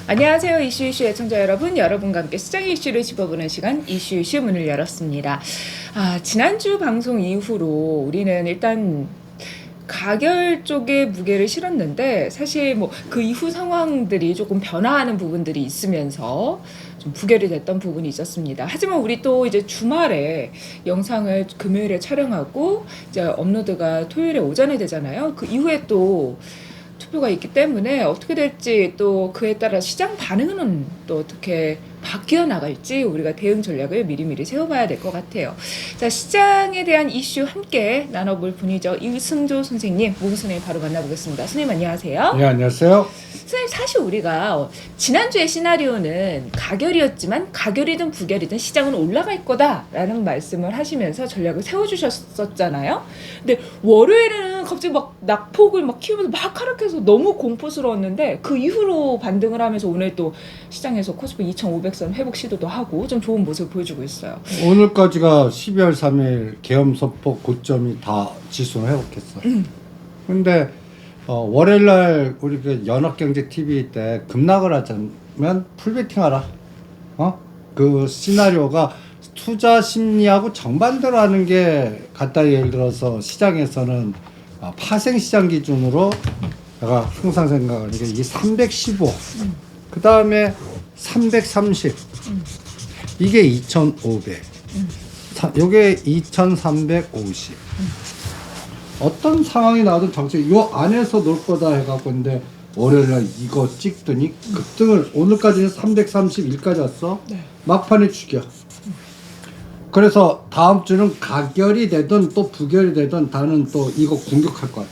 안녕하세요. 이슈 애청자 여러분. 여러분과 함께 시장의 이슈를 짚어보는 시간 이슈 문을 열었습니다. 지난주 방송 이후로 우리는 일단 가결 쪽에 무게를 실었는데 사실 뭐 그 이후 상황들이 조금 변화하는 부분들이 있으면서 좀 부결이 됐던 부분이 있었습니다. 하지만 우리 또 이제 주말에 영상을 금요일에 촬영하고 이제 업로드가 토요일에 오전에 되잖아요. 그 이후에 또 투표가 있기 때문에 어떻게 될지 또 그에 따라 시장 반응은 또 어떻게 바뀌어 나갈지 우리가 대응 전략을 미리미리 세워봐야 될 것 같아요. 자, 시장에 대한 이슈 함께 나눠볼 분이죠. 이승조 선생님, 문 선생님 바로 만나보겠습니다. 선생님 안녕하세요. 네, 안녕하세요. 선생님 사실 우리가 지난주의 시나리오는 가결이었지만 가결이든 부결이든 시장은 올라갈 거다라는 말씀을 하시면서 전략을 세워주셨었잖아요. 근데 월요일에는 갑자기 막 낙폭을 막 키우면서 막 하락해서 너무 공포스러웠는데 그 이후로 반등을 하면서 오늘 또 시장에서 코스피 2,500선 회복 시도도 하고 좀 좋은 모습을 보여주고 있어요. 오늘까지가 12월 3일 계엄선포 고점이 다 지수는 회복했어. 근데 월요일날 우리 그 연합경제TV 때 급락을 하자면 풀베팅하라. 그 시나리오가 투자 심리하고 정반대로 하는 게 간단히 예를 들어서 시장에서는 파생시장 기준으로 내가 항상 생각하는 게 이게 315, 그 다음에 330, 이게 2,500, 요게 2,350. 어떤 상황이 나와도 정책 요 안에서 놀 거다 해갖고 근데 월요일날 이거 찍더니 급등을 오늘까지는 331까지 왔어. 네. 막판에 죽여. 그래서 다음 주는 가결이 되든 또 부결이 되든 나는 또 이거 공격할 것 같아.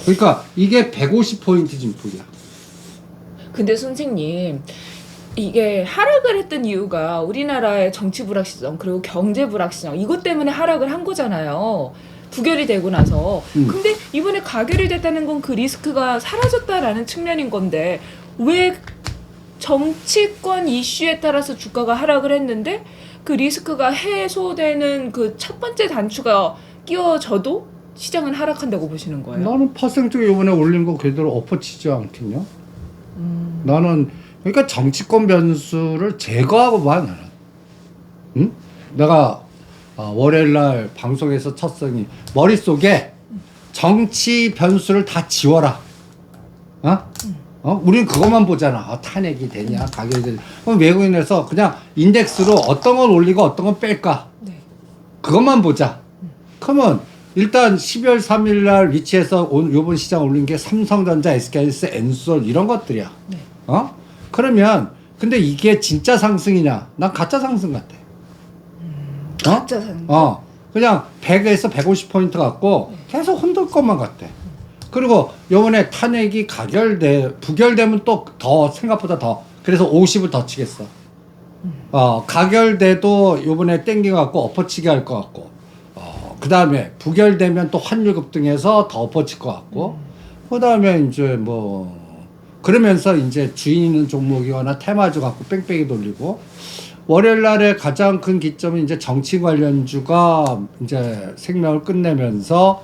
그러니까 이게 150포인트 진폭이야. 근데 선생님 이게 하락을 했던 이유가 우리나라의 정치 불확실성 그리고 경제 불확실성 이것 때문에 하락을 한 거잖아요. 부결이 되고 나서. 근데 이번에 가결이 됐다는 건 그 리스크가 사라졌다라는 측면인 건데 왜 정치권 이슈에 따라서 주가가 하락을 했는데 그 리스크가 해소되는 그 첫 번째 단추가 끼워져도 시장은 하락한다고 보시는 거예요? 나는 파생적 이번에 올린 거 그대로 엎어치지 않겠냐? 나는 그러니까 정치권 변수를 제거하고 봐 나는. 응? 내가 월요일날 방송에서 쳤으니 머릿속에 정치 변수를 다 지워라. 우리는 그것만 보잖아. 탄핵이 되냐 가격이 되냐. 그럼 외국인에서 그냥 인덱스로 어떤 건 올리고 어떤 건 뺄까. 네. 그것만 보자. 그러면 일단 12월 3일 날 위치에서 요번 시장 올린 게 삼성전자, SK하이닉스, 엔솔 이런 것들이야. 네. 그러면 근데 이게 진짜 상승이냐? 난 가짜 상승 같아. 가짜 상승. 그냥 100에서 150포인트 갖고 계속 흔들 것만 같아. 그리고 요번에 탄핵이 부결되면 또 더 생각보다 더 그래서 50을 더 치겠어. 가결돼도 요번에 땡겨갖고 엎어치기 할 것 같고 그 다음에 부결되면 또 환율 급등해서 더 엎어칠 것 같고 그 다음에 이제 뭐 그러면서 이제 주인 있는 종목이거나 테마주 갖고 뺑뺑이 돌리고 월요일 날에 가장 큰 기점은 이제 정치 관련주가 이제 생명을 끝내면서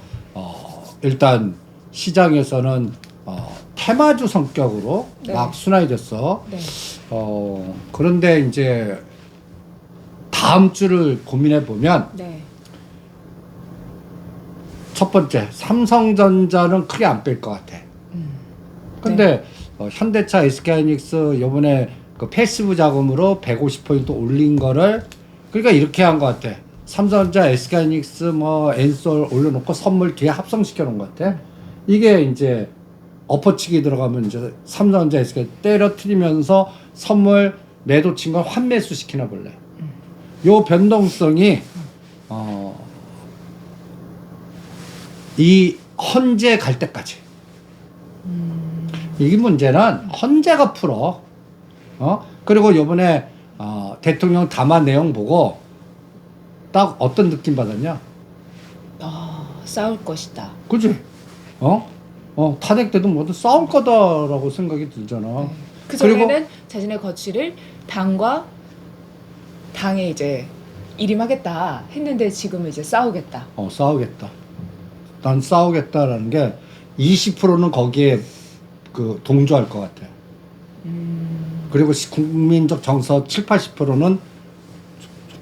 일단 시장에서는 테마주 성격으로 네. 막 순환이 됐어. 네. 그런데 이제 다음 주를 고민해 보면 네. 첫 번째 삼성전자는 크게 안 뺄 것 같아. 근데 현대차, SK하이닉스 요번에 그 패시브 자금으로 150포인트 올린 거를 그러니까 이렇게 한 것 같아. 삼성전자, SK하이닉스, 뭐 엔솔 올려놓고 선물 뒤에 합성시켜 놓은 것 같아. 이게 이제 엎어치기 들어가면 이제 삼성전자, SK 때려트리면서 선물 매도 친 걸 환매수 시키나 볼래. 요 변동성이 이 헌재 갈 때까지. 이 문제는 헌재가 풀어. 그리고 요번에 대통령 담화 내용 보고 딱 어떤 느낌 받았냐? 싸울 것이다. 그지? 탄핵 때도 모두 싸울 거다라고 생각이 들잖아. 네. 그 그리고 전에는 자신의 거취를 당과 당에 이제 일임하겠다 했는데 지금은 이제 싸우겠다. 싸우겠다. 난 싸우겠다라는 게 20%는 거기에 그 동조할 것 같아. 그리고 국민적 정서 7~80%는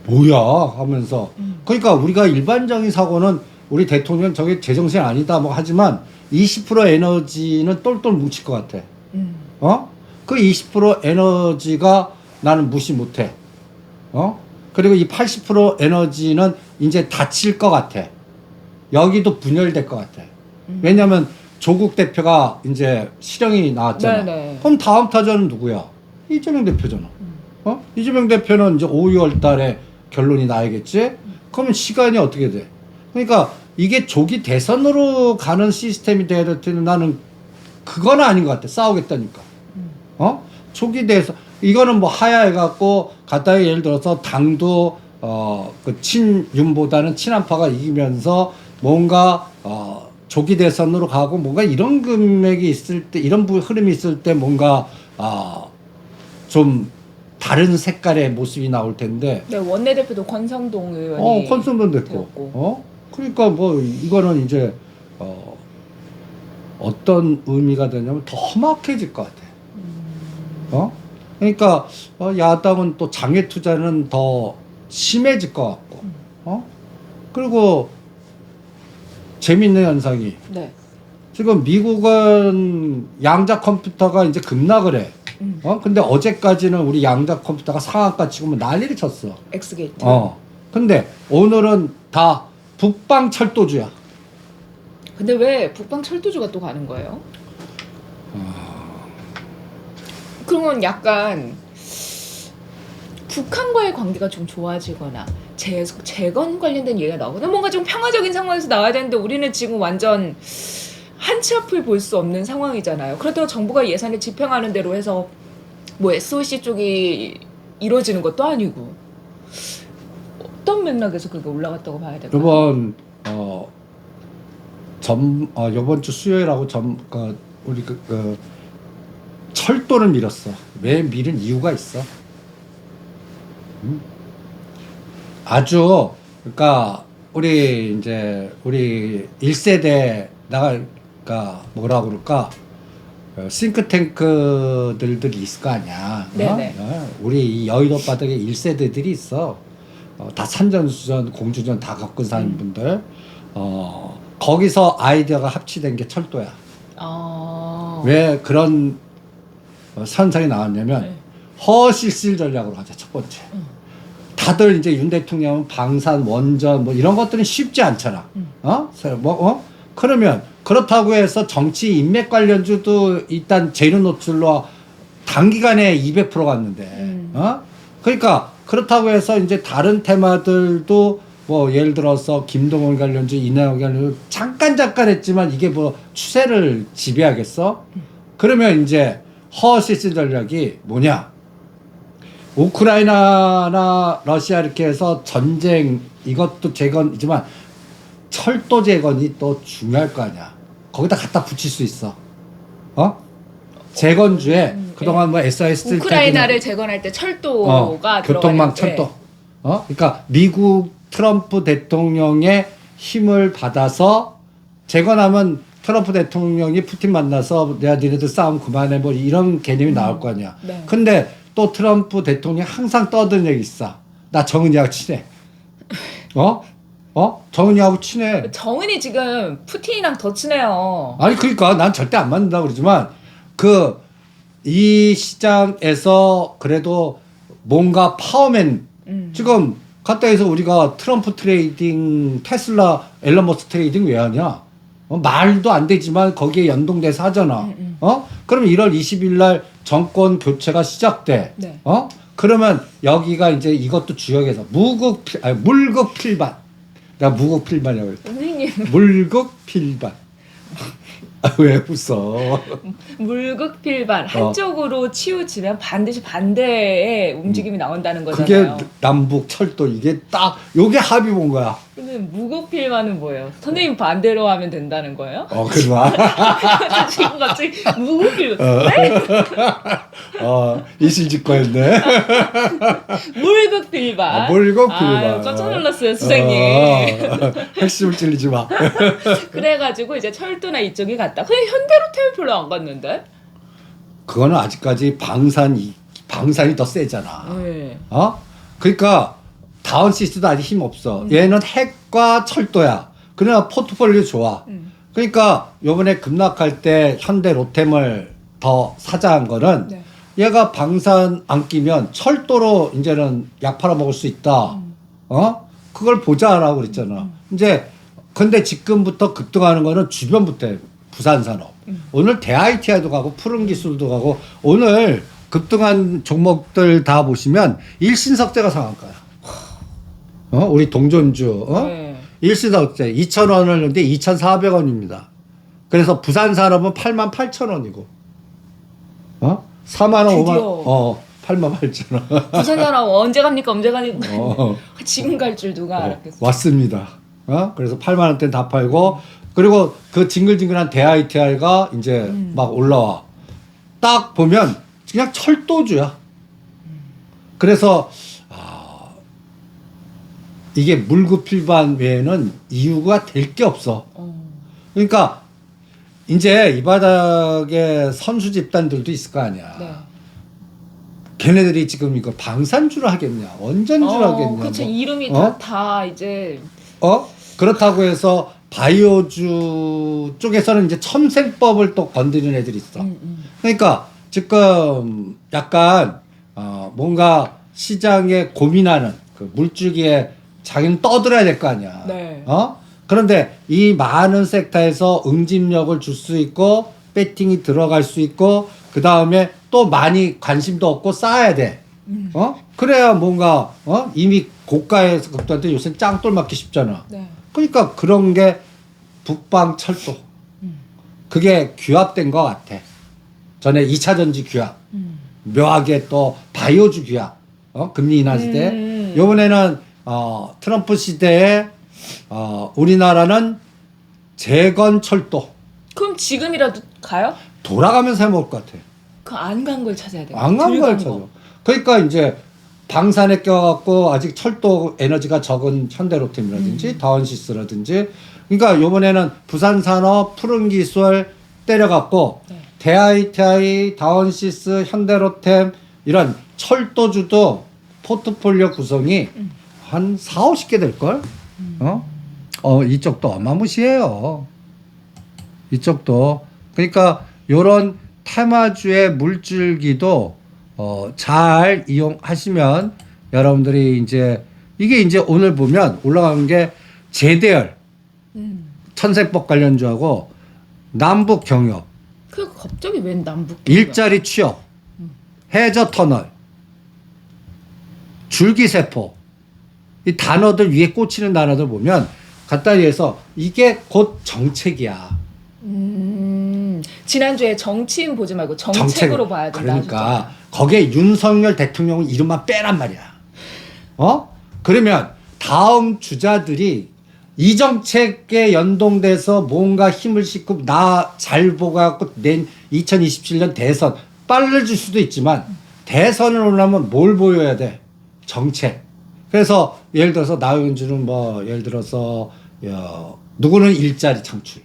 뭐야 하면서 그러니까 우리가 일반적인 사고는 우리 대통령 저게 제정신 아니다 뭐 하지만 20% 에너지는 똘똘 뭉칠 것 같아. 그 20% 에너지가 나는 무시 못해. 그리고 이 80% 에너지는 이제 닫힐 것 같아. 여기도 분열될 것 같아. 왜냐면 조국 대표가 이제 실형이 나왔잖아. 네네. 그럼 다음 타자는 누구야? 이재명 대표잖아. 이재명 대표는 이제 5, 6월 달에 결론이 나야겠지? 그러면 시간이 어떻게 돼? 그러니까 이게 조기 대선으로 가는 시스템이 돼야 될 텐데 나는 그건 아닌 것 같아. 싸우겠다니까. 조기 대선. 이거는 뭐 하야해갖고 갖다가 예를 들어서 당도 그 친윤보다는 친한파가 이기면서 뭔가 조기 대선으로 가고 뭔가 이런 금액이 있을 때 이런 흐름이 있을 때 뭔가 좀 다른 색깔의 모습이 나올 텐데. 네, 원내대표도 권성동 의원이 권성동 됐고. 그러니까 뭐 이거는 이제 어떤 의미가 되냐면 더 험악해질 것 같아. 그러니까 야당은 또 장외 투자는 더 심해질 것 같고. 그리고 재밌는 현상이 네. 지금 미국은 양자 컴퓨터가 이제 급락을 해. 근데 어제까지는 우리 양자 컴퓨터가 상한가 치고 난리를 쳤어. 엑스게이트. 근데 오늘은 다 북방 철도주야. 근데 왜 북방 철도주가 또 가는 거예요? 그러면 약간 북한과의 관계가 좀 좋아지거나 재건 관련된 얘기가 나오거나 뭔가 좀 평화적인 상황에서 나와야 되는데 우리는 지금 완전 한치 앞을 볼 수 없는 상황이잖아요. 그렇다고 정부가 예산을 집행하는 대로 해서 뭐 SOC 쪽이 이루어지는 것도 아니고 어떤 맥락에서 그게 올라갔다고 봐야 될까요? 이번 주 수요일하고 우리 철도를 밀었어. 왜 밀은 이유가 있어. 아주 그러니까 우리 1세대 그러니까 뭐라 그럴까 싱크탱크들이 있을 거 아니야. 네네. 우리 이 여의도 바닥에 1세대들이 있어. 다 산전수전 공주전 다 겪은 사는 분들. 거기서 아이디어가 합치된 게 철도야. 왜 그런 현상이 나왔냐면 네. 허실실 전략으로 가자. 첫 번째. 다들 이제 윤 대통령은 방산, 원전 뭐 이런 것들은 쉽지 않잖아. 그러면 그렇다고 해서 정치 인맥 관련주도 일단 재료 노출로 단기간에 200% 갔는데. 그러니까 그렇다고 해서 이제 다른 테마들도 뭐 예를 들어서 김동원 관련주, 이낙연 관련주 잠깐 했지만 이게 뭐 추세를 지배하겠어? 그러면 이제 허시스 전략이 뭐냐? 우크라이나나 러시아 이렇게 해서 전쟁 이것도 재건이지만 철도 재건이 또 중요할 거 아니야. 거기다 갖다 붙일 수 있어. 재건주에 그동안 뭐 SIS 우크라이나를 재건할 때 철도가 교통망 들어가는데. 철도. 그러니까 미국 트럼프 대통령의 힘을 받아서 재건하면 트럼프 대통령이 푸틴 만나서 내가 니네들 싸움 그만해 뭐 이런 개념이 나올 거 아니야. 네. 근데 또 트럼프 대통령이 항상 떠드는 얘기 있어. 나 정은이하고 친해. 정은이하고 친해. 정은이 지금 푸틴이랑 더 친해요. 아니 그러니까 난 절대 안 맞는다고 그러지만 이 시장에서 그래도 뭔가 파워맨 지금 갔다 해서 우리가 트럼프 트레이딩 테슬라 앨런 머스크 트레이딩 왜 하냐? 말도 안 되지만 거기에 연동돼서 하잖아. 그럼 1월 20일 날 정권 교체가 시작돼. 네. 그러면 여기가 이제 이것도 주역에서 물극 필반. 내가 무극 필반이라고 했다. 선생님 물극 필반. 왜 웃어? 물극필반 한쪽으로 치우치면 반드시 반대의 움직임이 나온다는 거잖아요. 그게 남북 철도 이게 딱 요게 합의 본 거야. 근데 무극필반은 뭐예요? 선생님 반대로 하면 된다는 거예요? 그러나. 지금 갑자기 무극필반. 네? 이실직고했네. 물극필반. 물극필반. 깜짝 놀랐어요, 수장님. 핵심을 찔리지 마. 그래가지고 이제 철도나 이쪽이 갔다. 근데 현대로템은 별로 안 갔는데? 그거는 아직까지 방산이 더 세잖아. 네. 그러니까 다운시스도 아직 힘 없어. 얘는 핵과 철도야. 그러나 포트폴리오 좋아. 그러니까 요번에 급락할 때 현대 로템을 더 사자한 거는 네. 얘가 방산 안 끼면 철도로 이제는 약 팔아먹을 수 있다. 그걸 보자라고 그랬잖아. 이제 근데 지금부터 급등하는 거는 주변부터 해. 부산산업. 오늘 대ITI도 가고 푸른기술도 가고 오늘 급등한 종목들 다 보시면 일신석재가 상한가야. 우리 동전주. 네. 일신석재 2,000원을 넣는데 2,400원입니다. 그래서 부산산업은 88,000원이고 4만 원, 드디어. 5만 88,000원. 부산사람 언제 갑니까? 언제 갑니까? 어. 지금 갈 줄 누가 알았겠어. 왔습니다. 그래서 8만 원대 다 팔고 그리고 그 징글징글한 대ITI가 이제 막 올라와. 딱 보면 그냥 철도주야. 그래서 이게 물급필반 외에는 이유가 될 게 없어. 그러니까 이제 이 바닥에 선수 집단들도 있을 거 아니야. 네. 걔네들이 지금 이거 방산주를 하겠냐, 원전주를 하겠냐. 그렇죠. 뭐. 이름이 다 이제 그렇다고 해서 바이오주 쪽에서는 이제 첨생법을 또 건드리는 애들이 있어. 그러니까 지금 약간 뭔가 시장에 고민하는 그 물줄기에 자기는 떠들어야 될 거 아니야. 네. 그런데 이 많은 섹터에서 응집력을 줄 수 있고 배팅이 들어갈 수 있고 그 다음에 또 많이 관심도 없고 쌓아야 돼. 그래야 뭔가 이미 고가에서 급등할 요새 짱돌 맞기 쉽잖아. 네. 그러니까 그런 게 북방 철도. 그게 규합된 것 같아. 전에 2차 전지 규합. 묘하게 또 바이오주 규합. 금리 인하시 때. 요번에는 트럼프 시대에 우리나라는 재건 철도. 그럼 지금이라도 가요? 돌아가면서 해먹을 것 같아. 그 안 간 걸 찾아야 돼요. 안 간 걸 찾아. 그러니까 이제 방산에 껴갖고 아직 철도 에너지가 적은 현대로템이라든지 다원시스라든지 그러니까 요번에는 부산산업 푸른기술 때려갖고 네. 대ITI, 다원시스, 현대로템 이런 철도주도 포트폴리오 구성이 한 4, 50개 될걸? 이쪽도 어마무시해요. 이쪽도. 그러니까 요런 테마주의 물줄기도 잘 이용하시면 여러분들이 이제 이게 이제 오늘 보면 올라간 게 제대열 천세법 관련주하고 남북 경협 그 갑자기 웬 남북? 일자리 취업 해저 터널 줄기세포 이 단어들 위에 꽂히는 단어들 보면 간단히 해서 이게 곧 정책이야. 지난주에 정치인 보지 말고 정책으로 봐야 된다. 그러니까 하셨잖아요. 거기에 윤석열 대통령 이름만 빼란 말이야. 그러면 다음 주자들이 이 정책에 연동돼서 뭔가 힘을 싣고 나 잘 보고갖고 낸 2027년 대선 빨라질 수도 있지만 대선을 오려면 뭘 보여야 돼? 정책. 그래서 예를 들어서 나윤주는 뭐 예를 들어서 누구는 일자리 창출,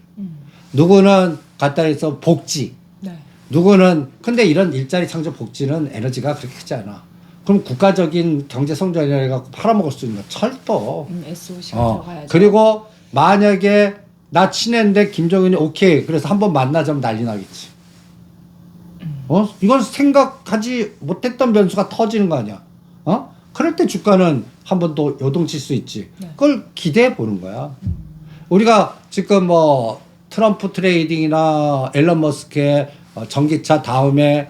누구는 갖다 해서 복지, 네. 누구는 근데 이런 일자리 창출 복지는 에너지가 그렇게 크지 않아. 그럼 국가적인 경제 성장이라 갖고 팔아먹을 수 있는 거 철도. SOC가 들어가야죠. 그리고 만약에 나 친했는데 김정은이 오케이 그래서 한번 만나자면 난리 나겠지. 이건 생각하지 못했던 변수가 터지는 거 아니야. 그럴 때 주가는 한 번 더 요동칠 수 있지. 네. 그걸 기대해 보는 거야. 우리가 지금 뭐 트럼프 트레이딩이나 앨런 머스크의 전기차 다음에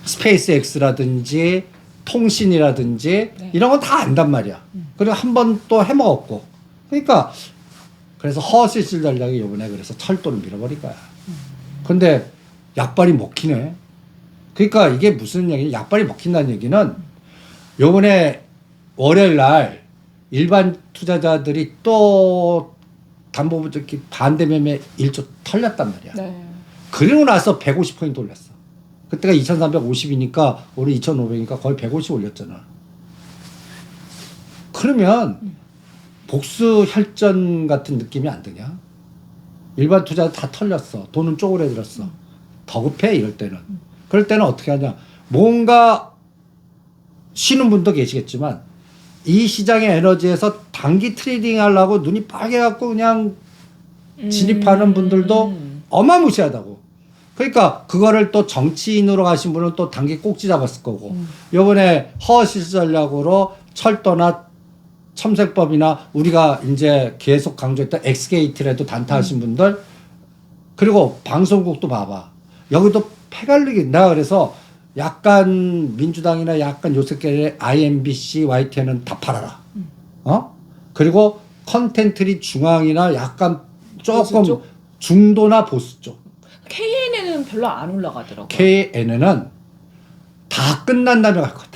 스페이스 X라든지 통신이라든지 네. 이런 건 다 안단 말이야. 그리고 한 번 또 해먹었고. 그러니까 그래서 허실실 전략이 요번에 그래서 철도를 밀어버린 거야. 근데 약발이 먹히네. 그러니까 이게 무슨 얘기냐. 약발이 먹힌다는 얘기는 요번에 월요일 날 일반 투자자들이 또 담보부적기 반대 매매 1조 털렸단 말이야. 네. 그리고 나서 150포인트 올렸어. 그때가 2350이니까 우리 2500이니까 거의 150 올렸잖아. 그러면 복수 혈전 같은 느낌이 안 드냐? 일반 투자 다 털렸어. 돈은 쪼그려들었어. 더 급해 이럴 때는. 그럴 때는 어떻게 하냐. 뭔가 쉬는 분도 계시겠지만 이 시장의 에너지에서 단기 트레이딩 하려고 눈이 빨개갖고 그냥 진입하는 분들도 어마무시하다고. 그러니까 그거를 또 정치인으로 가신 분은 또 단기 꼭지 잡았을 거고 요번에 허실 전략으로 철도나 첨세법이나 우리가 이제 계속 강조했던 엑스게이트라도 단타하신 분들 그리고 방송국도 봐봐. 여기도 패갈리기. 내가 그래서 약간 민주당이나 약간 요새께 IMBC, YTN은 다 팔아라. 그리고 컨텐츠리 중앙이나 약간 조금 보수 쪽? 중도나 보수 쪽. KNN은 별로 안 올라가더라고요. KNN은 다 끝난 다음에 갈 것 같아.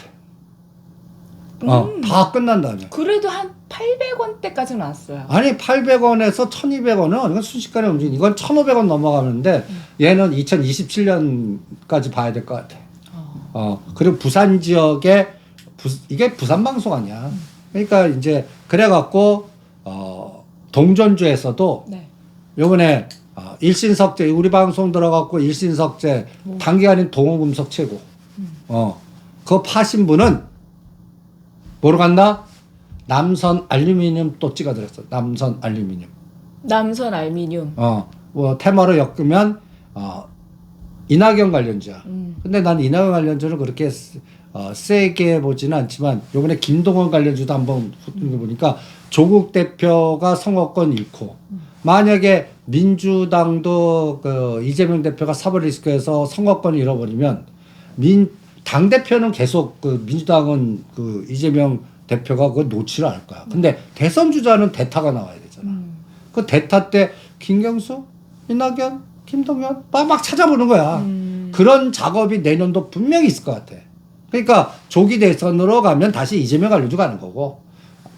다 끝난 다음에. 그래도 한 800원대까지는 왔어요. 아니 800원에서 1200원은 이건 순식간에 움직이는 이건 1500원 넘어가는데 얘는 2027년까지 봐야 될 것 같아. 그리고 부산 지역에 이게 부산 방송 아니야. 그러니까 이제 그래갖고 동전주에서도 네. 요번에 일신석재 우리 방송 들어갖고 일신석재 단기간인 동호금속 최고. 그거 파신 분은 뭐로 갔나? 남선 알루미늄 또 찍어드렸어. 남선 알루미늄. 남선 알미늄. 뭐 테마로 엮으면 이낙연 관련주야. 근데 난 이낙연 관련주를 그렇게 세게 보지는 않지만 요번에 김동원 관련주도 한번 보니까 조국 대표가 선거권 잃고 만약에 민주당도 그 이재명 대표가 사법 리스크에서 선거권을 잃어버리면 당 대표는 계속 그 민주당은 그 이재명 대표가 그걸 놓지를 않을 거야. 근데 대선 주자는 대타가 나와야 되잖아. 그 대타 때 김경수, 이낙연, 김동연 막 찾아보는 거야. 그런 작업이 내년도 분명히 있을 것 같아. 그러니까 조기 대선으로 가면 다시 이재명 관련주 가는 거고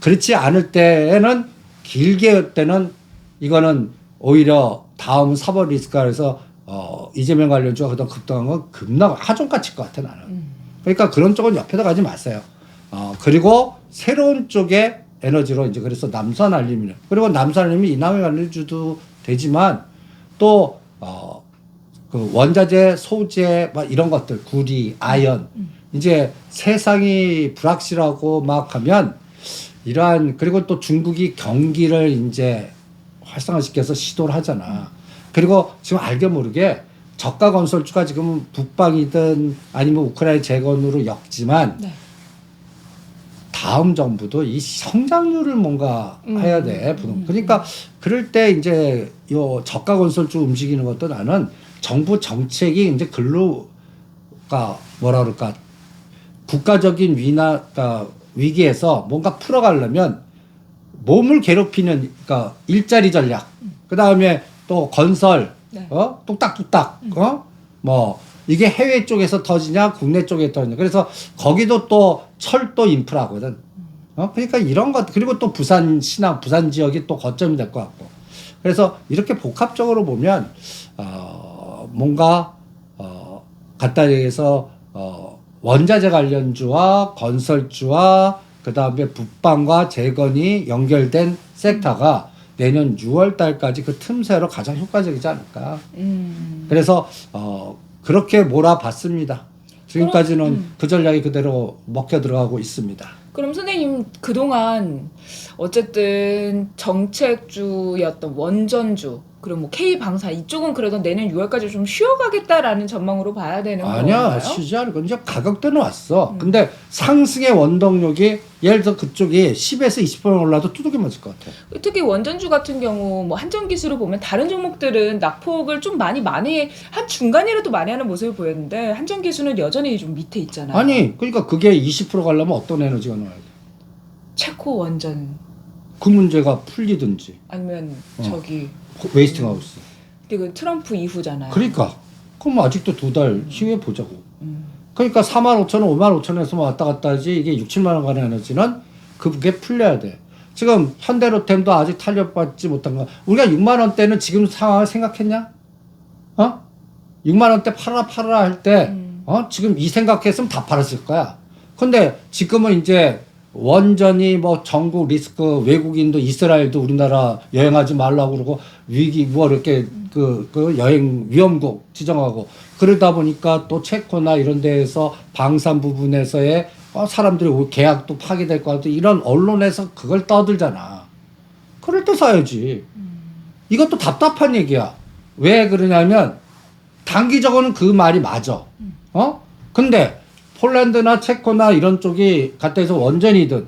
그렇지 않을 때에는 길게 때는 이거는 오히려 다음 사법 리스크가 해서 이재명 관련주가 그동안 급등한 건 급락 하종가 칠 것 같아 나는. 그러니까 그런 쪽은 옆에다 가지 마세요. 그리고 새로운 쪽의 에너지로 이제 그래서 남선 알루미늄 그리고 남선 알루미늄이 이남의 관련주도 되지만 또 그 원자재, 소재 막 이런 것들 구리, 아연 이제 세상이 불확실하고 막 하면 이러한 그리고 또 중국이 경기를 이제 활성화시켜서 시도를 하잖아. 그리고 지금 알게 모르게 저가 건설주가 지금 북방이든 아니면 우크라이나 재건으로 엮지만 네. 다음 정부도 이 성장률을 뭔가 해야 돼. 그러니까 그럴 때 이제 요 저가 건설주 움직이는 것도 나는 정부 정책이 이제 글로가 뭐라 그럴까 국가적인 위기에서 뭔가 풀어가려면 몸을 괴롭히는 그러니까 일자리 전략 그 다음에 또 건설 네. 뚝딱뚝딱 뭐 이게 해외 쪽에서 터지냐 국내 쪽에 터지냐 그래서 거기도 또 철도 인프라거든. 그러니까 이런 것 그리고 또 부산 신항 부산 지역이 또 거점이 될 것 같고 그래서 이렇게 복합적으로 보면 뭔가 갖다 얘기해서 원자재 관련주와 건설주와 그 다음에 북방과 재건이 연결된 섹터가 내년 6월 달까지 그 틈새로 가장 효과적이지 않을까. 그래서 그렇게 몰아봤습니다. 지금까지는 그 전략이 그대로 먹혀 들어가고 있습니다. 그럼 선생님 그동안 어쨌든 정책주였던 원전주 그리고 뭐 K방사 이쪽은 그래도 내년 6월까지 좀 쉬어가겠다라는 전망으로 봐야 되는 아니야 건가요? 쉬지 않을 건 이제 가격대는 왔어. 근데 상승의 원동력이 예를 들어 그쪽이 10에서 20% 올라도 두둑이 맞을 것 같아. 특히 원전주 같은 경우 뭐 한전기술을 보면 다른 종목들은 낙폭을 좀 많이 한 중간이라도 많이 하는 모습을 보였는데 한전기술은 여전히 좀 밑에 있잖아요. 아니 그러니까 그게 20% 가려면 어떤 에너지가 나와야 돼? 체코 원전 그 문제가 풀리든지 아니면 저기 웨이스팅하우스. 근데 그 트럼프 이후잖아요. 그러니까 그럼 아직도 2달 후에 보자고. 그러니까 45,000원, 55,000원에서 왔다 갔다 하지 이게 6, 7만 원 가는 에너지는 그게 풀려야 돼. 지금 현대로템도 아직 탄력받지 못한 거. 우리가 6만 원대는 지금 상황을 생각했냐? 6만 원대 팔아라 할 때 지금 이 생각했으면 다 팔았을 거야. 근데 지금은 이제 원전이 뭐 전국 리스크 외국인도 이스라엘도 우리나라 여행하지 말라고 그러고 위기 뭐 이렇게 그 여행 위험국 지정하고 그러다 보니까 또 체코나 이런 데에서 방산 부분에서의 사람들이 계약도 파기될 것 같아 이런 언론에서 그걸 떠들잖아. 그럴 때 사야지. 이것도 답답한 얘기야. 왜 그러냐면 단기적으로는 그 말이 맞아. 근데 폴란드나 체코나 이런 쪽이 갖다 해서 원전이든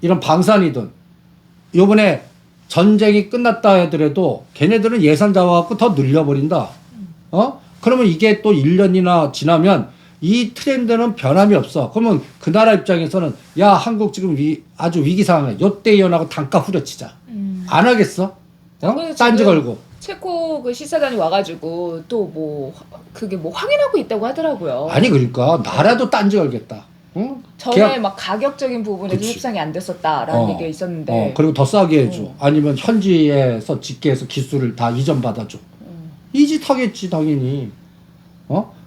이런 방산이든 요번에 전쟁이 끝났다 하더라도 걔네들은 예산 잡아갖고 더 늘려버린다. 그러면 이게 또 1년이나 지나면 이 트렌드는 변함이 없어. 그러면 그 나라 입장에서는 야 한국 지금 아주 위기 상황이야. 요때 이혼하고 단가 후려치자. 안 하겠어? 딴지 걸고. 체코 그 시사단이 와가지고 또 뭐 그게 뭐 확인하고 있다고 하더라고요. 아니 그러니까 나라도 딴지 걸겠다. 응? 전에 막 가격적인 부분에서 그치. 협상이 안 됐었다라는 얘기가 있었는데. 그리고 더 싸게 해줘. 아니면 현지에서 집계해서 기술을 다 이전 받아줘. 이 짓 하겠지 당연히.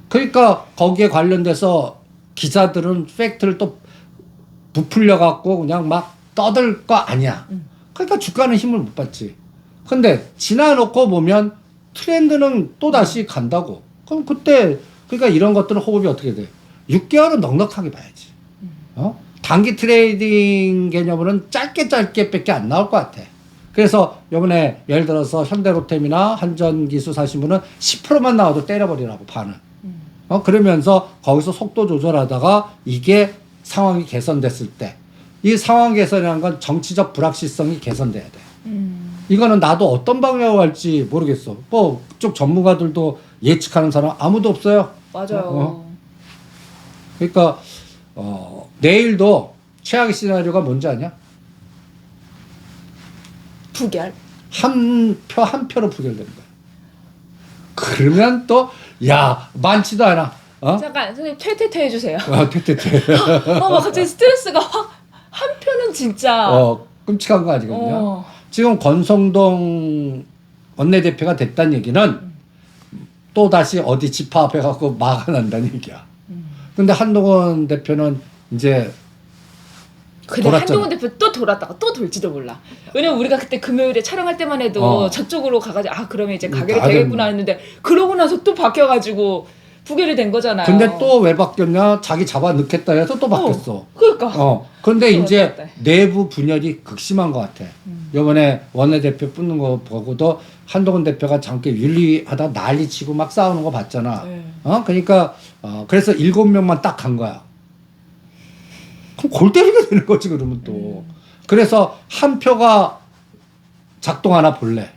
그러니까 거기에 관련돼서 기자들은 팩트를 또 부풀려 갖고 그냥 막 떠들 거 아니야. 그러니까 주가는 힘을 못 받지. 근데 지나놓고 보면 트렌드는 또 다시 간다고. 그럼 그때 그러니까 이런 것들은 호흡이 어떻게 돼? 6개월은 넉넉하게 봐야지. 단기 트레이딩 개념으로는 짧게밖에 안 나올 것 같아. 그래서 이번에 예를 들어서 현대로템이나 한전기수 사신 분은 10%만 나와도 때려버리라고 반은. 그러면서 거기서 속도 조절하다가 이게 상황이 개선됐을 때 이 상황 개선이라는 건 정치적 불확실성이 개선돼야 돼. 이거는 나도 어떤 방향으로 갈지 모르겠어. 뭐 그쪽 전문가들도 예측하는 사람 아무도 없어요. 맞아요. 그러니까 내일도 최악의 시나리오가 뭔지 아냐? 부결. 한 표로 부결되는 거야. 그러면 또 야 많지도 않아. 잠깐 선생님 퇴퇴퇴 해주세요. 퇴퇴퇴. 막 갑자기 스트레스가 확 한 표는 진짜. 끔찍한 거 아니거든요. 지금 권성동 원내대표가 됐다는 얘기는 또 다시 어디 집합해 갖고 막아낸다는 얘기야. 근데 한동훈 대표는 이제 근데 돌았잖아. 한동훈 대표 또 돌았다가 또 돌지도 몰라. 왜냐면 우리가 그때 금요일에 촬영할 때만 해도 저쪽으로 가가지고 그러면 이제 가결이 되겠구나 했는데 그러고 나서 또 바뀌어가지고 부결이 된 거잖아요. 근데 또 왜 바뀌었냐? 자기 잡아 넣겠다 해서 또 바뀌었어. 그러니까. 근데 이제 바뀌었다. 내부 분열이 극심한 것 같아. 이번에 원내대표 뽑는 거 보고도 한동훈 대표가 잠깐 윤리하다 난리치고 막 싸우는 거 봤잖아. 네. 그러니까 그래서 7명만 딱 간 거야. 그럼 골 때리게 되는 거지 그러면 또. 그래서 한 표가 작동하나 볼래.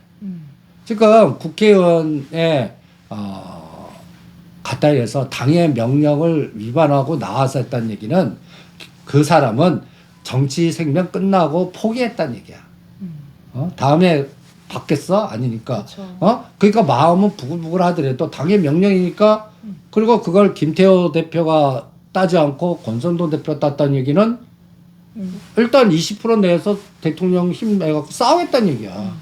지금 국회의원의 가까이에서 당의 명령을 위반하고 나와서 했다는 얘기는 그 사람은 정치 생명 끝나고 포기했다는 얘기야. 다음에 받겠어? 아니니까. 그렇죠. 그러니까 마음은 부글부글 하더라도 당의 명령이니까 그리고 그걸 김태호 대표가 따지 않고 권선동 대표가 땄다는 얘기는 일단 20% 내에서 대통령 힘내갖고 싸우겠다는 얘기야.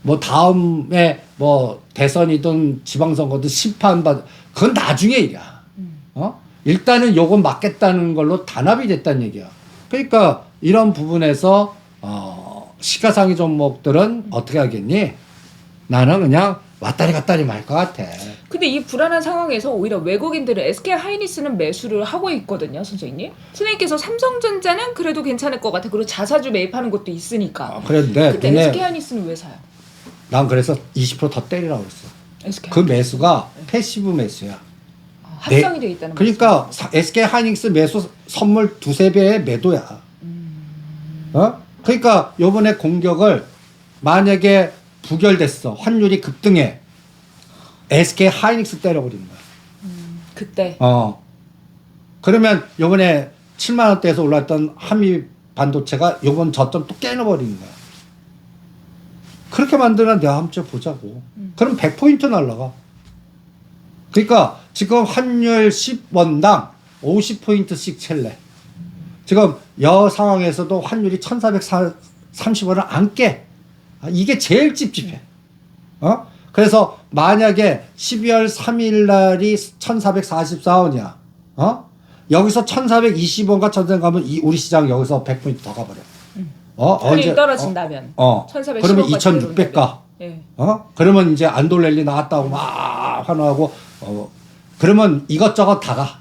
뭐 다음에 뭐 대선이든 지방선거든 심판받 그건 나중에 일이야. 일단은 요건 맞겠다는 걸로 단합이 됐다는 얘기야. 그러니까 이런 부분에서 시가상위 종목들은 어떻게 하겠니? 나는 그냥 왔다리 갔다리 말 것 같아. 근데 이 불안한 상황에서 오히려 외국인들은 SK 하이닉스는 매수를 하고 있거든요, 선생님. 선생님께서 삼성전자는 그래도 괜찮을 것 같아. 그리고 자사주 매입하는 것도 있으니까. 그런데 근데 SK 하이닉스는 왜 사요? 난 그래서 20%더 때리라고 그랬어. SK 그 하이닉스. 매수가 패시브 매수야. 합성이 돼 있다는 그러니까 SK 하이닉스 매수 선물 2~3배의 매도야. 그러니까 요번에 공격을 만약에 부결됐어. 환율이 급등해. SK 하이닉스 때려버리는 거야. 그때. 그러면 요번에 7만 원대에서 올랐던 한미 반도체가 요번 저점 또 깨놓버리는 거야. 그렇게 만들면 내가 한번 보자고. 그럼 100포인트 날라가. 그러니까 지금 환율 10원당 50포인트씩 챌래. 지금 여 상황에서도 환율이 1430원을 안 깨. 이게 제일 찝찝해. 그래서 만약에 12월 3일 날이 1444원이야. 여기서 1420원과 1400원 가면 우리 시장 여기서 100포인트 더 가버려. 언제 떨어진다면 1415 그러면 까지 2600 가. 예. 그러면 이제 안돌랠리 나왔다고 막 환호하고 그러면 이것저것 다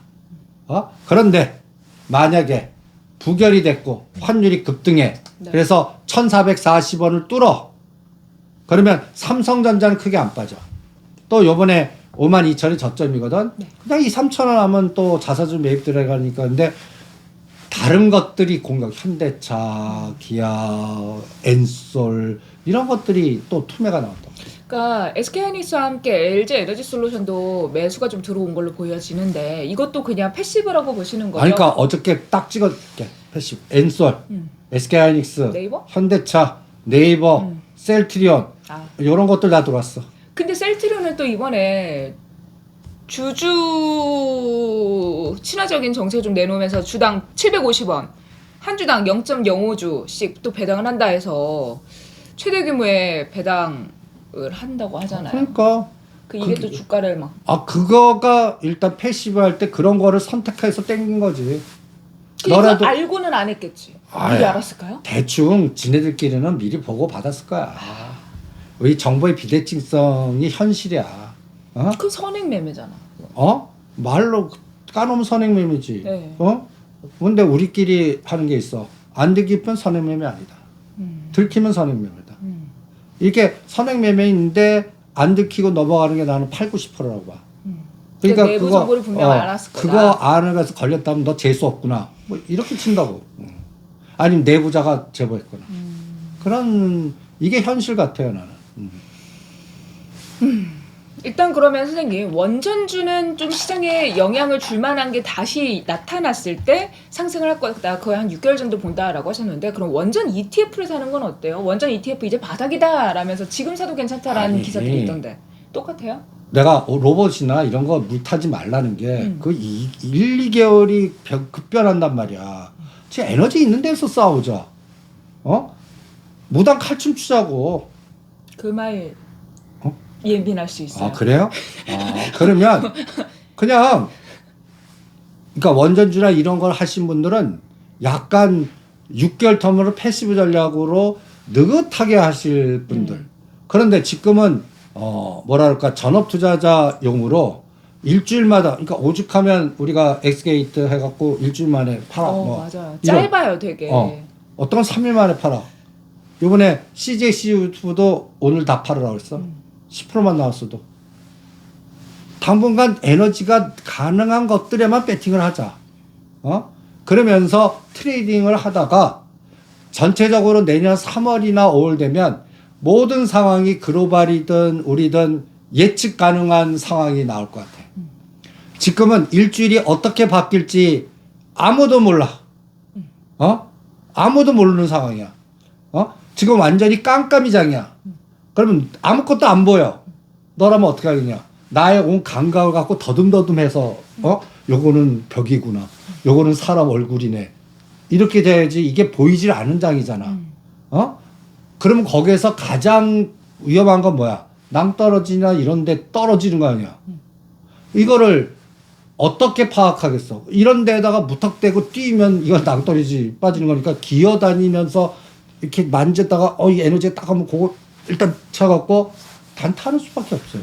가. 그런데 만약에 부결이 됐고 환율이 급등해. 네. 그래서 1440원을 뚫어. 그러면 삼성전자는 크게 안 빠져. 또 요번에 52,000이 저점이거든. 네. 그냥 이 3,000원 하면 또 자사주 매입 들어가니까. 근데 다른 것들이 공격, 현대차, 기아, 엔솔 이런 것들이 또 투매가 나왔다. 그러니까 SK하이닉스와 함께 LG 에너지솔루션도 매수가 좀 들어온 걸로 보여지는데 이것도 그냥 패시브라고 보시는 거죠? 아니, 그러니까 어저께 딱 찍어줄게. 패시브, 엔솔, SK하이닉스, 네이버? 현대차, 네이버, 셀트리온 이런 것들 다 들어왔어. 근데 셀트리온은 또 이번에 주주 친화적인 정책을 좀 내놓으면서 주당 750원, 한 주당 0.05주씩 또 배당을 한다 해서 최대 규모의 배당을 한다고 하잖아요. 그러니까 이게 또 주가를 막 그거가 일단 패시브 할 때 그런 거를 선택해서 땡긴 거지. 너라도 알고는 안 했겠지. 아유, 미리 알았을까요? 대충 지네들끼리는 미리 보고 받았을 거야. 이 정보의 비대칭성이 현실이야. 그 선행 매매잖아. 말로 까놓으면 선행매매지. 네. 근데 우리끼리 하는 게 있어. 안 들키면 선행매매 아니다. 들키면 선행매매다. 이게 선행매매인데 안 들키고 넘어가는 게 나는 8, 90%라고 봐. 그러니까 내부 정보를 분명 알았을 거다. 그거 안에서 걸렸다면 너 재수 없구나. 뭐 이렇게 친다고. 아니면 내부자가 제보했구나. 그런 이게 현실 같아요 나는. 일단 그러면 선생님 원전주는 좀 시장에 영향을 줄 만한 게 다시 나타났을 때 상승을 할 거다. 거의 한 6개월 정도 본다라고 하셨는데 그럼 원전 ETF를 사는 건 어때요? 원전 ETF 이제 바닥이다 라면서 지금 사도 괜찮다라는 기사들이 있던데 똑같아요? 내가 로봇이나 이런 거 물 타지 말라는 게 그 1, 2개월이 급변한단 말이야. 지금 에너지 있는 데서 싸우자. 무당 칼춤 추자고. 그 말 예민할 수 있어요. 그래요? 그러면 그냥 그러니까 원전주나 이런 걸 하신 분들은 약간 6개월 텀으로 패시브 전략으로 느긋하게 하실 분들. 그런데 지금은 뭐랄까 전업 투자자용으로 일주일마다 그러니까 오죽하면 우리가 엑스게이트 해갖고 일주일 만에 팔아. 맞아요. 짧아요, 되게. 어떤 건 3일 만에 팔아. 이번에 CJC 유튜브도 오늘 다 팔으라고 했어. 10%만 나왔어도. 당분간 에너지가 가능한 것들에만 배팅을 하자. 그러면서 트레이딩을 하다가 전체적으로 내년 3월이나 5월 되면 모든 상황이 글로벌이든 우리든 예측 가능한 상황이 나올 것 같아. 지금은 일주일이 어떻게 바뀔지 아무도 몰라. 아무도 모르는 상황이야. 지금 완전히 깜깜이장이야. 그러면 아무것도 안 보여. 너라면 어떻게 하겠냐. 나의 온 감각을 갖고 더듬더듬해서 요거는 벽이구나. 요거는 사람 얼굴이네. 이렇게 돼야지 이게 보이질 않은 장이잖아. 그러면 거기에서 가장 위험한 건 뭐야? 낭떠러지나 이런 데 떨어지는 거 아니야. 이거를 어떻게 파악하겠어? 이런 데다가 무턱대고 뛰면 이건 낭떠러지 빠지는 거니까 기어다니면서 이렇게 만졌다가 이 에너지에 딱 하면 그거 일단 쳐갖고 단타는 수밖에 없어요.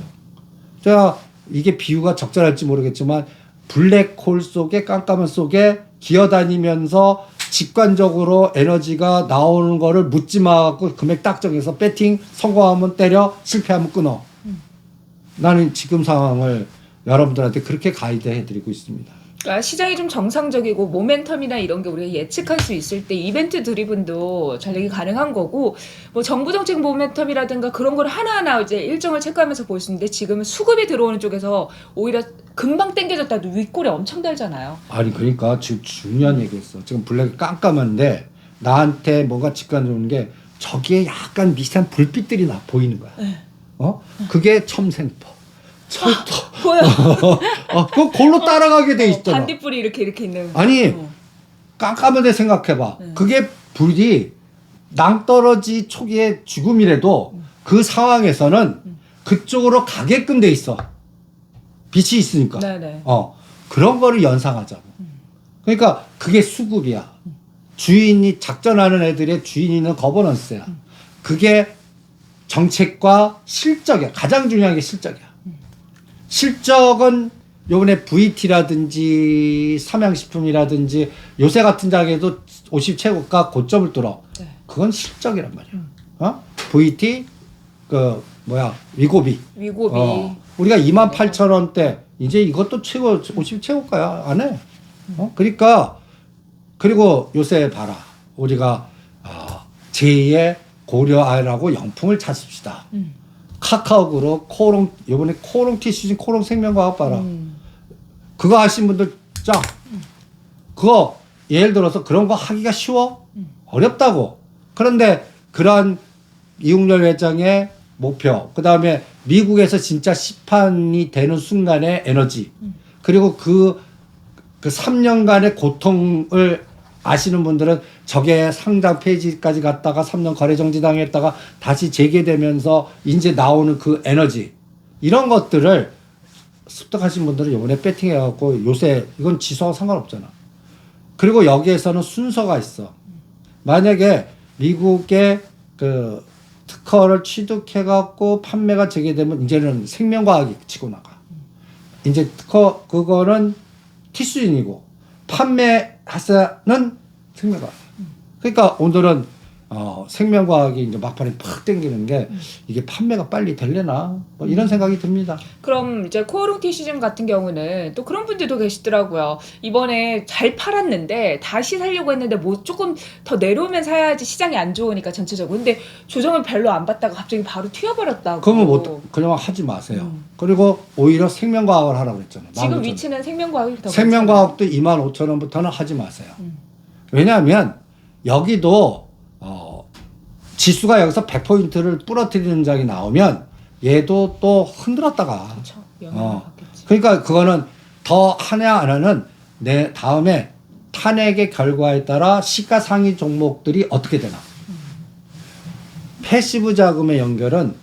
제가 이게 비유가 적절할지 모르겠지만 블랙홀 속에 깜깜한 속에 기어다니면서 직관적으로 에너지가 나오는 거를 묻지 마갖고 금액 딱 정해서 배팅 성공하면 때려 실패하면 끊어. 나는 지금 상황을 여러분들한테 그렇게 가이드해드리고 있습니다. 그러니까 시장이 좀 정상적이고 모멘텀이나 이런 게 우리가 예측할 수 있을 때 이벤트 드리븐도 전략이 가능한 거고 뭐 정부 정책 모멘텀이라든가 그런 걸 하나하나 이제 일정을 체크하면서 볼 수 있는데 지금은 수급이 들어오는 쪽에서 오히려 금방 땡겨졌다도 윗골이 엄청 달잖아요. 아니 그러니까 지금 중요한 얘기했어. 지금 블랙이 깜깜한데 나한테 뭔가 직관적으로 오는 게 저기에 약간 미세한 불빛들이 나 보이는 거야. 네. 그게 첨생포. 철도. 보여. 그 골로 따라가게 돼 있잖아. 반딧불이 이렇게 있는. 아니 깜깜한데 생각해봐. 네. 그게 불이 낭떠러지 초기의 죽음이라도 그 상황에서는 그쪽으로 가게끔 돼 있어. 빛이 있으니까. 네네. 그런 거를 연상하자고. 그러니까 그게 수급이야. 주인이 작전하는 애들의 주인이 있는 거버넌스야. 그게 정책과 실적이야. 가장 중요한 게 실적이야. 실적은 요번에 VT라든지 삼양식품이라든지 요새 같은 장에도 50 최고가 고점을 뚫어. 네. 그건 실적이란 말이야. 어? VT 그 뭐야 위고비. 위고비. 우리가 28,000원대 이제 이것도 최고 50 최고가야 안 해. 그러니까 그리고 요새 봐라 우리가 제2의 고려아이라고 영풍을 찾읍시다. 카카오그룹 코롱 이번에 코롱 티슈진 코롱 생명과학 봐라. 그거 하신 분들 짱. 그거 예를 들어서 그런 거 하기가 쉬워? 어렵다고. 그런데 그러한 이웅렬 회장의 목표, 그 다음에 미국에서 진짜 시판이 되는 순간의 에너지, 그리고 그 3년간의 고통을 아시는 분들은 저게 상장 폐지까지 갔다가 3년 거래 정지 당했다가 다시 재개되면서 이제 나오는 그 에너지, 이런 것들을 습득하신 분들은 이번에 배팅해갖고 요새 이건 지수하고 상관없잖아. 그리고 여기에서는 순서가 있어. 만약에 미국의 그 특허를 취득해갖고 판매가 재개되면 이제는 생명과학이 치고 나가. 이제 특허 그거는 티수인이고 판매하사는 생명과학. 그러니까 오늘은 생명과학이 이제 막판에 팍 땡기는 게 이게 판매가 빨리 되려나 뭐 이런 생각이 듭니다. 그럼 이제 코오롱 티슈즘 같은 경우는 또 그런 분들도 계시더라고요. 이번에 잘 팔았는데 다시 살려고 했는데 뭐 조금 더 내려오면 사야지 시장이 안 좋으니까 전체적으로. 근데 조정을 별로 안 받다가 갑자기 바로 튀어버렸다고. 그러면 뭐 그냥 하지 마세요. 그리고 오히려 생명과학을 하라고 했잖아요. 지금 위치는 생명과학이 더 생명과학도 25,000원부터는 하지 마세요. 왜냐하면 여기도 지수가 여기서 100포인트를 부러뜨리는 장이 나오면 얘도 또 흔들었다가. 그렇죠. 영향을 받겠지. 그러니까 그거는 더 하냐 안 하는 내 다음에 탄핵의 결과에 따라 시가상위 종목들이 어떻게 되나. 패시브 자금의 연결은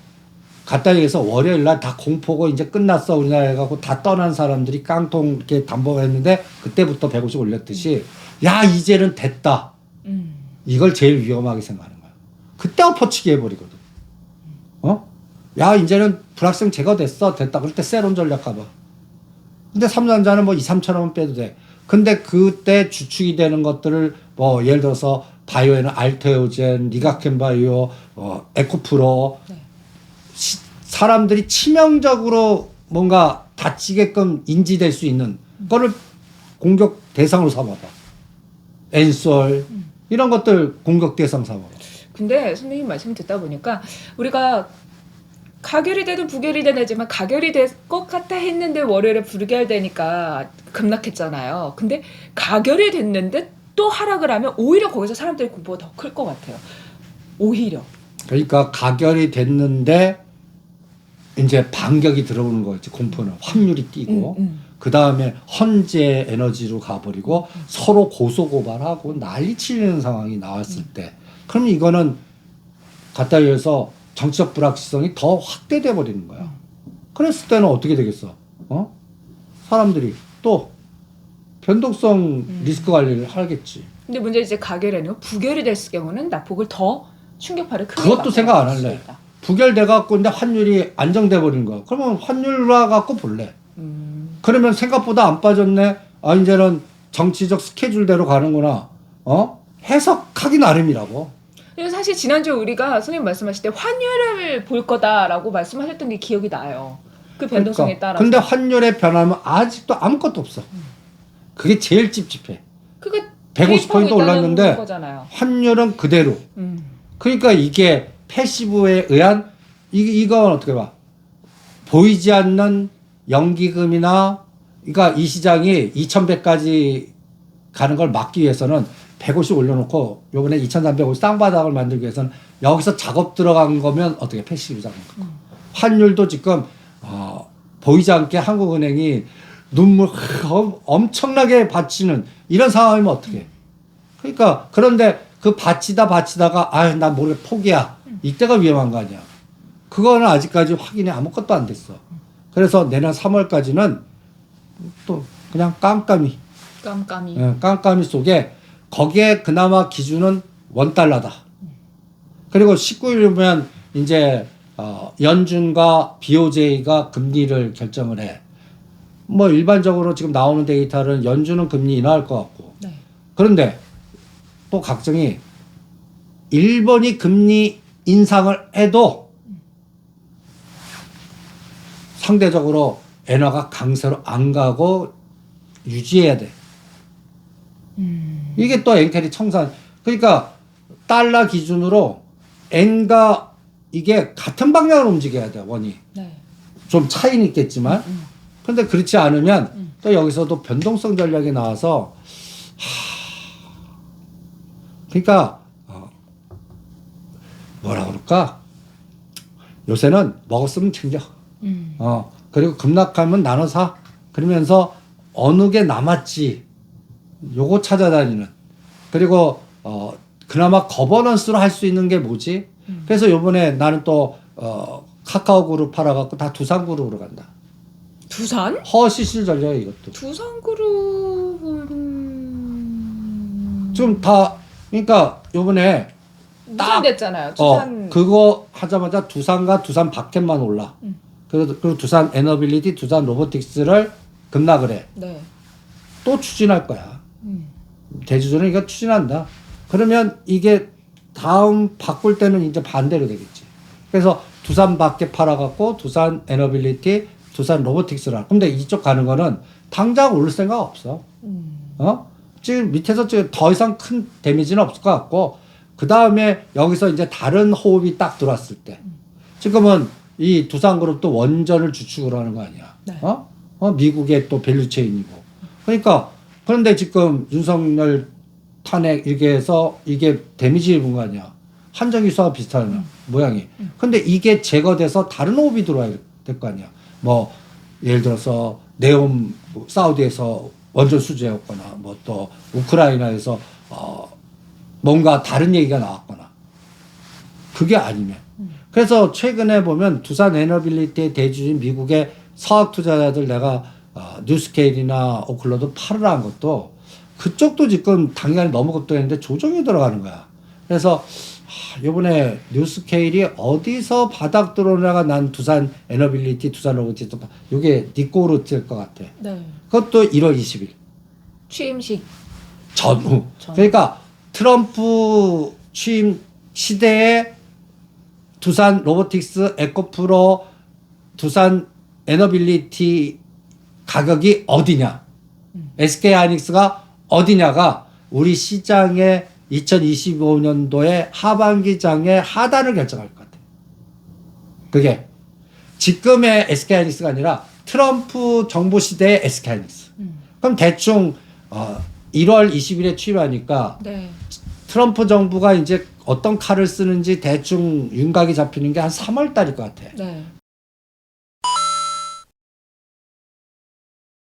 갖다 얘기해서 월요일 날 다 공포고 이제 끝났어 우리나라에 가고 다 떠난 사람들이 깡통 이렇게 담보했는데 그때부터 150 올렸듯이 야 이제는 됐다. 이걸 제일 위험하게 생각하는 거야. 그때 엎어치기 해버리거든. 야 이제는 불확성 제거됐다. 그럴 때 세론 전략 가봐. 근데 삼성전자는 뭐 2, 3천 원 빼도 돼. 근데 그때 주축이 되는 것들을 뭐 예를 들어서 바이오에는 알테오젠, 니가켄바이오, 에코프로 네. 사람들이 치명적으로 뭔가 다치게끔 인지될 수 있는 거를 공격 대상으로 삼아봐. 엔솔 이런 것들 공격 대상 삼아봐. 근데 선생님 말씀 듣다 보니까 우리가 가결이 되든 부결이 되든 하지만 가결이 될 것 같아 했는데 월요일에 불결되니까 급락했잖아요. 근데 가결이 됐는데 또 하락을 하면 오히려 거기서 사람들의 공포가 더 클 것 같아요. 오히려. 그러니까 가결이 됐는데 이제 반격이 들어오는 거지. 공포는 환율이 뛰고 그 다음에 헌재 에너지로 가버리고 서로 고소고발하고 난리 치는 상황이 나왔을 때 그럼 이거는 갖다 위해서 정치적 불확실성이 더 확대돼 버리는 거야. 그랬을 때는 어떻게 되겠어? 사람들이 또 변동성 리스크 관리를 하겠지. 근데 문제 이제 가결에는 부결이 됐을 경우는 낙폭을 더 충격파를 크게 그것도 생각 안 할래. 있다. 부결돼 갖고 근데 환율이 안정돼 버리는 거야. 그러면 환율화 갖고 볼래. 그러면 생각보다 안 빠졌네. 아 이제는 정치적 스케줄대로 가는구나. 해석하기 나름이라고. 그리고 사실 지난주에 우리가 선생님 말씀하실 때 환율을 볼 거다라고 말씀하셨던 게 기억이 나요. 그 변동성에 따라서. 근데 환율의 변화는 아직도 아무것도 없어. 그게 제일 찝찝해. 그게 150포인트 올랐는데 거잖아요. 환율은 그대로. 그러니까 이게 패시브에 의한 이건 어떻게 봐? 보이지 않는 연기금이나 그러니까 이 시장이 2100까지 가는 걸 막기 위해서는 150 올려놓고 요번에 2350 쌍바닥을 만들기 위해서는 여기서 작업 들어간 거면 어떻게 패시브 자금 환율도 지금 보이지 않게 한국은행이 눈물 엄청나게 바치는 이런 상황이면 어떻게 그러니까 그런데 그 바치다가 아유 난 모르게 포기야 이때가 위험한 거 아니야. 그거는 아직까지 확인이 아무것도 안 됐어. 그래서 내년 3월까지는 또 그냥 깜깜이 깜깜이. 깜깜이 속에 거기에 그나마 기준은 $1다. 그리고 19일이면 이제 연준과 BOJ가 금리를 결정을 해. 뭐 일반적으로 지금 나오는 데이터는 연준은 금리 인하할 것 같고. 네. 그런데 또 각종이 일본이 금리 인상을 해도 상대적으로 엔화가 강세로 안 가고 유지해야 돼. 이게 또 엔캐리 청산. 그러니까 달러 기준으로 엔과 이게 같은 방향으로 움직여야 돼, 원이. 네. 좀 차이는 있겠지만. 근데 그렇지 않으면 또 여기서도 변동성 전략이 나와서 그러니까 뭐라 그럴까? 요새는 먹었으면 챙겨. 그리고 급락하면 나눠 사. 그러면서 어느 게 남았지. 요거 찾아다니는. 그리고 그나마 거버넌스로 할 수 있는 게 뭐지? 그래서 요번에 나는 또 카카오 그룹 팔아갖고 다 두산 그룹으로 간다. 두산? 허시실 전략이야 이것도. 두산 그룹은 좀 다 그러니까 요번에 무산됐잖아요. 두산. 그거 하자마자 두산과 두산 바켓만 올라. 그리고 두산 에너빌리티, 두산 로보틱스를 급락을 해. 네. 또 추진할 거야. 대주주는 이거 추진한다. 그러면 이게 다음 바꿀 때는 이제 반대로 되겠지. 그래서 두산 바켓 팔아갖고 두산 에너빌리티, 두산 로보틱스라. 근데 이쪽 가는 거는 당장 오를 생각 없어. 지금 밑에서 지금 더 이상 큰 데미지는 없을 것 같고, 그 다음에 여기서 이제 다른 호흡이 딱 들어왔을 때, 지금은 이 두산그룹도 원전을 주축으로 하는 거 아니야. 네. 미국의 또 밸류체인이고. 그러니까, 그런데 지금 윤석열 탄핵 이렇게 해서 이게 데미지 입은 거 아니야. 한정희수와 비슷한 모양이. 근데 이게 제거돼서 다른 호흡이 들어와야 될 거 아니야. 뭐, 예를 들어서 네옴 사우디에서 원전 수주했거나, 뭐 또 우크라이나에서 뭔가 다른 얘기가 나왔거나. 그게 아니면. 그래서 최근에 보면 두산 에너빌리티의 대주주인 미국의 서학 투자자들 내가 뉴스케일이나 오클로드 팔으라 한 것도 그쪽도 지금 당연히 너무 급등했는데 조정이 들어가는 거야. 그래서 이번에 뉴스케일이 어디서 바닥 들어오냐가 난 두산 에너빌리티, 두산 로보틱스 이게 니꼬로 뜰 것 같아. 네. 그것도 1월 20일 취임식 전후. 그러니까 트럼프 취임 시대에 두산 로보틱스, 에코프로, 두산 에너빌리티 가격이 어디냐, SK 하이닉스가 어디냐가 우리 시장의 2025년도에 하반기 장의 하단을 결정할 것 같아요. 그게 지금의 SK 하이닉스가 아니라 트럼프 정부 시대의 SK 하이닉스. 그럼 대충 1월 20일에 취임하니까 네. 트럼프 정부가 이제 어떤 칼을 쓰는지 대충 윤곽이 잡히는 게 한 3월 달일 것 같아. 네.